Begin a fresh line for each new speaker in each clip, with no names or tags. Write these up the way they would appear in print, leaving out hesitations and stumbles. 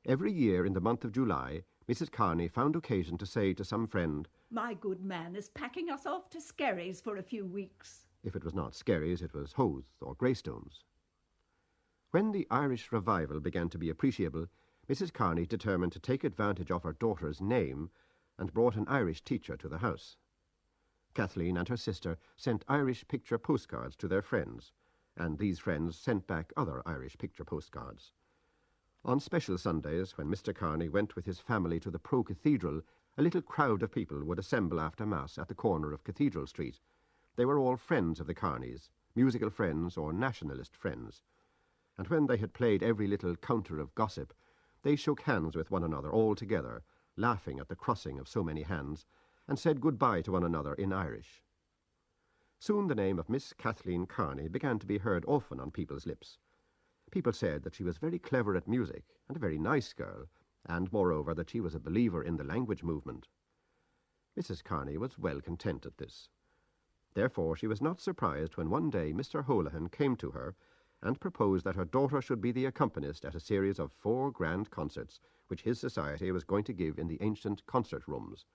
Every year in the month of July, Mrs. Kearney found occasion to say to some friend,
"My good man is packing us off to Skerries for a few weeks."
If it was not Skerries, it was Howth or Greystones. When the Irish revival began to be appreciable, Mrs. Kearney determined to take advantage of her daughter's name and brought an Irish teacher to the house. Kathleen and her sister sent Irish picture postcards to their friends, and these friends sent back other Irish picture postcards. On special Sundays, when Mr. Kearney went with his family to the pro-cathedral, a little crowd of people would assemble after Mass at the corner of Cathedral Street. They were all friends of the Kearneys, musical friends or nationalist friends, and when they had played every little counter of gossip, they shook hands with one another all together, laughing at the crossing of so many hands, and said good-bye to one another in Irish. Soon the name of Miss Kathleen Kearney began to be heard often on people's lips. People said that she was very clever at music, and a very nice girl, and, moreover, that she was a believer in the language movement. Mrs. Kearney was well content at this. Therefore she was not surprised when one day Mr. Holohan came to her and proposed that her daughter should be the accompanist at a series of 4 grand concerts which his society was going to give in the ancient concert rooms.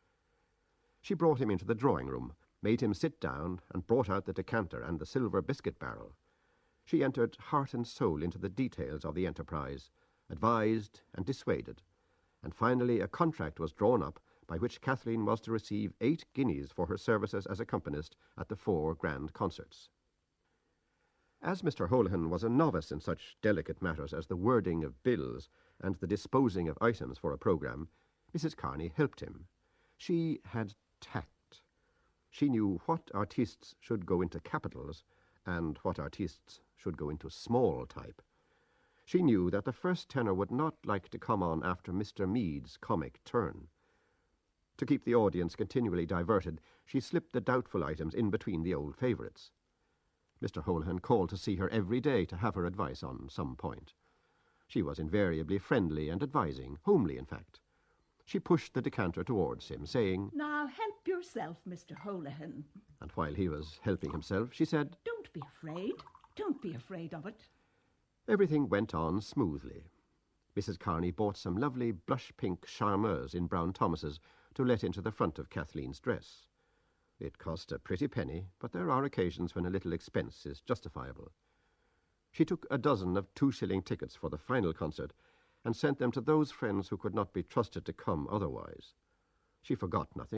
She brought him into the drawing-room, made him sit down, and brought out the decanter and the silver biscuit barrel. She entered heart and soul into the details of the enterprise, advised and dissuaded, and finally a contract was drawn up by which Kathleen was to receive 8 guineas for her services as accompanist at the 4 grand concerts. As Mr. Holohan was a novice in such delicate matters as the wording of bills and the disposing of items for a programme, Mrs. Kearney helped him. She had tact. She knew what artistes should go into capitals and what artistes should go into small type. She knew that the first tenor would not like to come on after Mr. Meade's comic turn. To keep the audience continually diverted, she slipped the doubtful items in between the old favourites. Mr. Holohan called to see her every day to have her advice on some point. She was invariably friendly and advising, homely in fact. She pushed the decanter towards him, saying,
"Now help yourself, Mr. Holohan."
And while he was helping himself, she said,
"Don't be afraid. Don't be afraid of it."
Everything went on smoothly. Mrs. Kearney bought some lovely blush-pink charmeuse in Brown Thomas's to let into the front of Kathleen's dress. It cost a pretty penny, but there are occasions when a little expense is justifiable. She took a dozen of 2-shilling tickets for the final concert and sent them to those friends who could not be trusted to come otherwise. She forgot nothing.